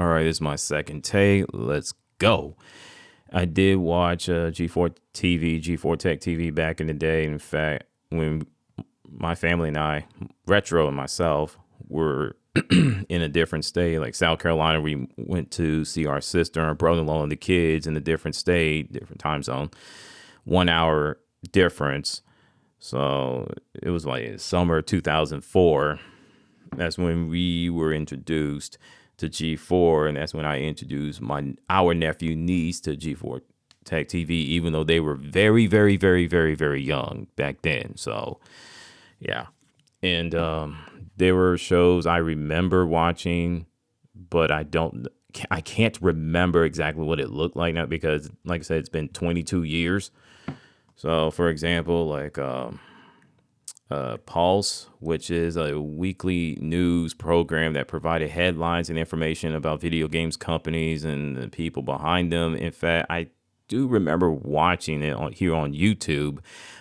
All right, this is my second take. Let's go. I did watch G4TV, G4 Tech TV back in the day. In fact, when my family and I, Retro and myself, were in a different state, like South Carolina, we went to see our sister and brother-in-law and the kids in a different state, different time zone, 1 hour difference. So it was like summer 2004. That's when we were introduced to G4, and that's when I introduced our nephew niece to G4 Tech TV, even though they were very, very, very, very, very young back then. So, yeah. And there were shows I remember watching, but I can't remember exactly what it looked like now because, like I said, it's been 22 years. So, for example, like Pulse, which is a weekly news program that provided headlines and information about video games companies and the people behind them. In fact, I do remember watching it here on YouTube.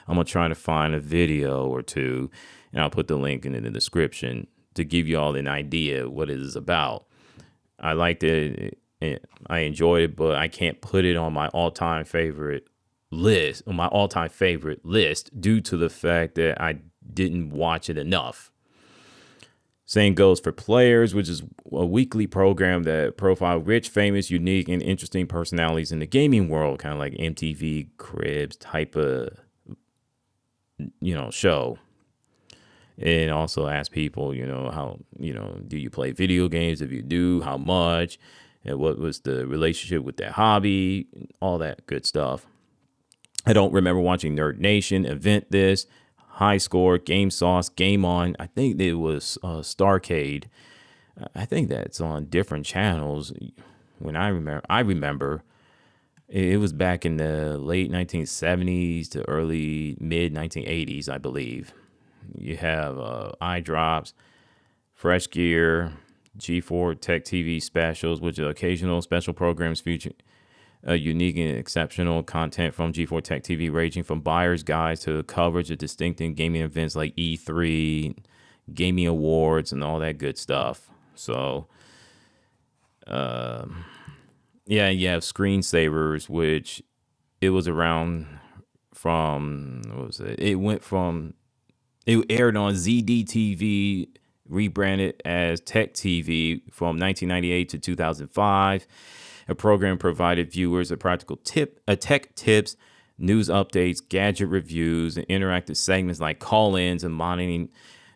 I'm going to try to find a video or two, and I'll put the link in the description to give you all an idea what it is about. I liked it. I enjoyed it, but I can't put it on my all-time favorite list, due to the fact that I didn't watch it enough. Same goes for Players, which is a weekly program that profile rich, famous, unique, and interesting personalities in the gaming world, kind of like MTV Cribs type of, show. And also ask people, how, do you play video games? If you do, how much? And what was the relationship with that hobby? All that good stuff. I don't remember watching Nerd Nation, Event This, High Score, Game Sauce, Game On. I think it was Starcade. I think that's on different channels. When I remember it was back in the late 1970s to early mid 1980s, I believe. You have iDrops, Fresh Gear, G4 Tech TV specials, which are occasional special programs featuring unique and exceptional content from G4 Tech TV, ranging from buyer's guides to coverage of distinct gaming events like E3, gaming awards, and all that good stuff. So, you have Screensavers, which it was around from, it aired on ZDTV, rebranded as Tech TV from 1998 to 2005. A program provided viewers a practical tech tips, news updates, gadget reviews, and interactive segments like call-ins and monitoring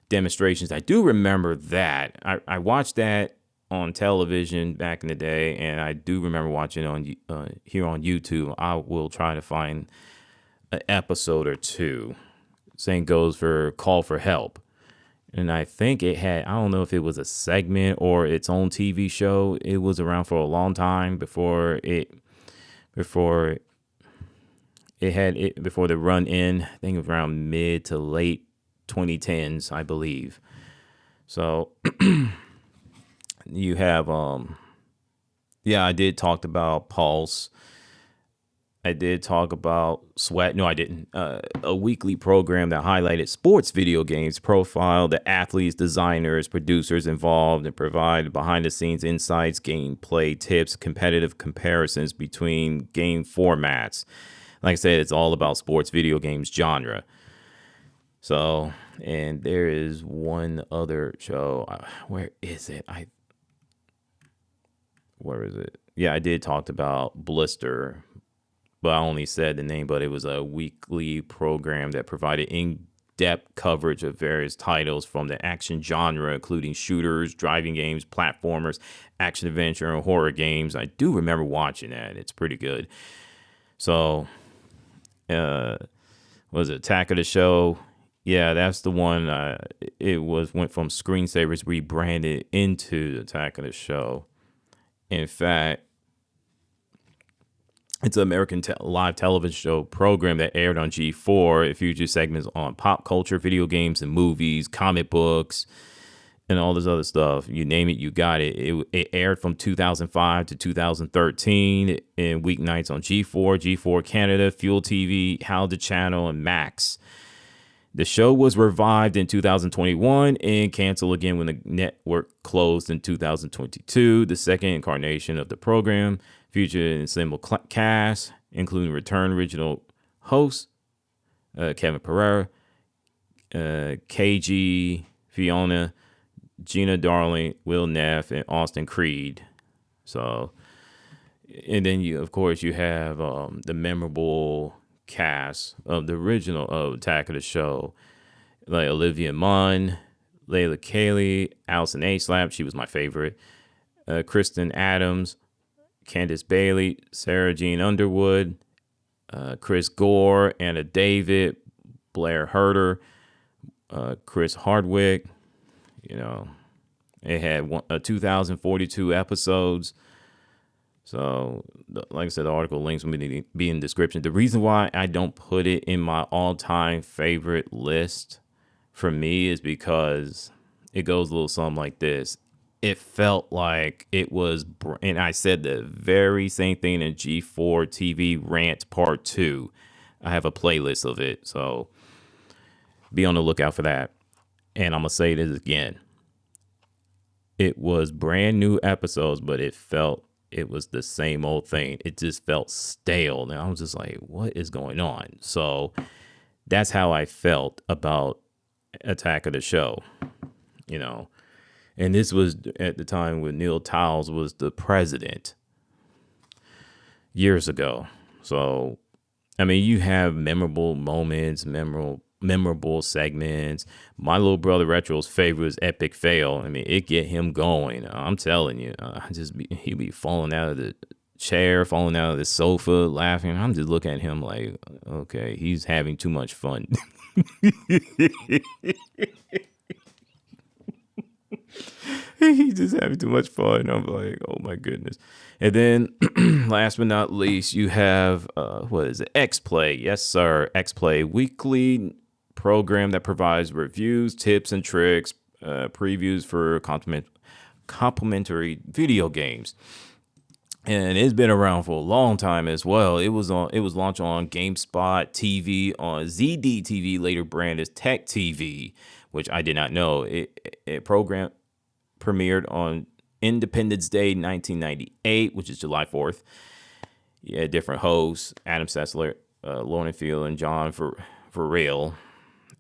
demonstrations. I do remember that. I watched that on television back in the day, and I do remember watching it on here on YouTube. I will try to find an episode or two. Same goes for Call for Help. And I think it had, I don't know if it was a segment or its own TV show. It was around for a long time before the run in. I think it was around mid to late 2010s, I believe. So you have, I did talk about Pulse. I did talk about Sweat. No, I didn't. A weekly program that highlighted sports video games, profile the athletes, designers, producers involved, and provide behind-the-scenes insights, gameplay tips, competitive comparisons between game formats. Like I said, it's all about sports video games genre. So, and there is one other show. Where is it? Where is it? Yeah, I did talk about Blister, but I only said the name, but it was a weekly program that provided in-depth coverage of various titles from the action genre, including shooters, driving games, platformers, action adventure, and horror games. I do remember watching that. It's pretty good. So, was it Attack of the Show? Yeah, that's the one. Went from Screensavers rebranded into Attack of the Show. In fact, it's an American live television show program that aired on G4. It featured segments on pop culture, video games, and movies, comic books, and all this other stuff. You name it, you got it. It aired from 2005 to 2013 in weeknights on G4, G4 Canada, Fuel TV, How the Channel, and Max. The show was revived in 2021 and canceled again when the network closed in 2022. The second incarnation of the program featured an ensemble cast, including return original hosts Kevin Pereira, KG, Fiona, Gina Darling, Will Neff, and Austin Creed. So, and then you, of course, you have the memorable cast of the original Attack of the Show, like Olivia Munn, Layla Cayley, Allison A. she was my favorite, Kristen Adams, Candace Bailey, Sarah Jean Underwood, Chris Gore, Anna David, Blair Herter, Chris Hardwick. You know, it had 2,042 episodes. So, like I said, the article links will be in the description. The reason why I don't put it in my all-time favorite list for me is because it goes a little something like this. It felt like it was, and I said the very same thing in G4TV Rant Part 2. I have a playlist of it, so be on the lookout for that. And I'm going to say this again. It was brand new episodes, but it was the same old thing. It just felt stale. And I was just like, what is going on? So that's how I felt about Attack of the Show, you know. And this was at the time when Neil Tiles was the president years ago. So, I mean, you have memorable moments, memorable segments. My little brother Retro's favorite was Epic Fail. I mean, it get him going. I'm telling you, he'd be falling out of the chair, falling out of the sofa, laughing. I'm just looking at him like, okay, he's having too much fun. He's just having too much fun. I'm like, oh my goodness. And then last but not least, you have, what is it? X-Play. Yes, sir. X-Play, weekly program that provides reviews, tips, and tricks, previews for complimentary video games. And it's been around for a long time as well. It was launched on GameSpot TV, on ZD TV, later branded as Tech TV, which I did not know. It premiered on Independence Day 1998, which is July 4th. Yeah, different hosts, Adam Sessler, Lauren Field, and John Farrell.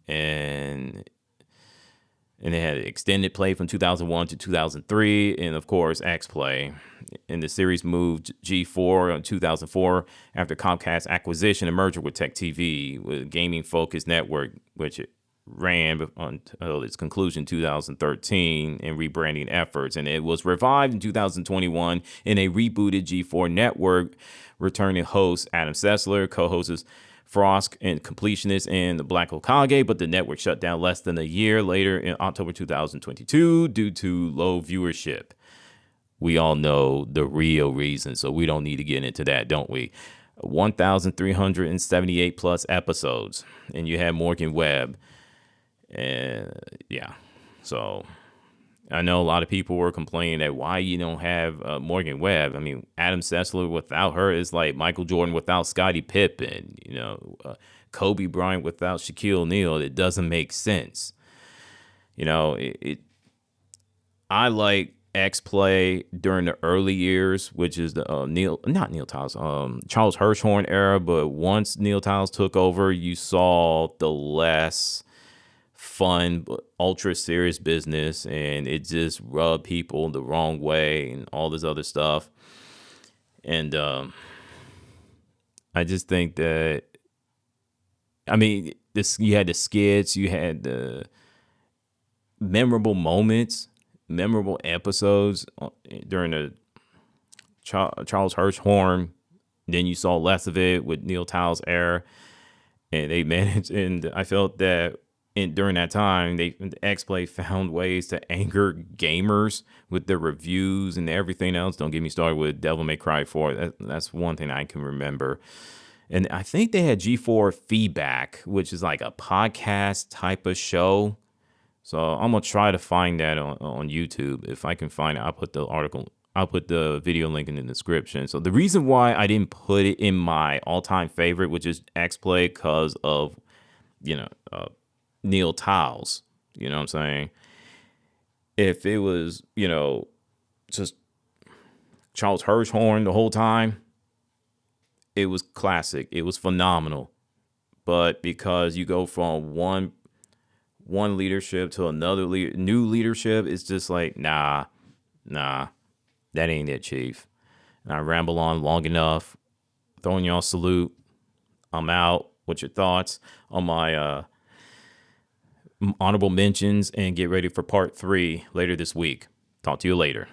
And they had extended play from 2001 to 2003, and of course X-Play. And the series moved G4 in 2004 after Comcast acquisition and merger with Tech TV, with gaming-focused network, which it ran until its conclusion in 2013 in rebranding efforts. And it was revived in 2021 in a rebooted G4 network, returning host Adam Sessler, co-hosts Frost and Completionist and the Black Hokage, but the network shut down less than a year later in October 2022 due to low viewership. We all know the real reason, so we don't need to get into that, don't we? 1,378 plus episodes, and you have Morgan Webb. And yeah, so I know a lot of people were complaining that why you don't have Morgan Webb. I mean, Adam Sessler without her is like Michael Jordan without Scottie Pippen, you know, Kobe Bryant without Shaquille O'Neal. It doesn't make sense. You know, I like X-Play during the early years, which is the Charles Hirschhorn era. But once Neil Tiles took over, you saw the less fun but ultra serious business, and it just rubbed people the wrong way and all this other stuff. And I just think that, I mean, you had the skits, you had the memorable moments, memorable episodes during the Charles Hirschhorn. Then you saw less of it with Neil Tiles' era, and they managed, and I felt that during that time, X-Play found ways to anger gamers with their reviews and everything else. Don't get me started with Devil May Cry 4. That's one thing I can remember. And I think they had G4 Feedback, which is like a podcast type of show. So I'm going to try to find that on YouTube. If I can find it, I'll put the video link in the description. So the reason why I didn't put it in my all-time favorite, which is X-Play, because of, Neil Tiles. You know what I'm saying? If it was, just Charles Hirschhorn the whole time, it was classic. It was phenomenal. But because you go from one leadership to another new leadership, it's just like, nah, that ain't it, Chief. And I ramble on long enough. Throwing y'all a salute. I'm out. What's your thoughts on my honorable mentions? And get ready for part 3 later this week. Talk to you later.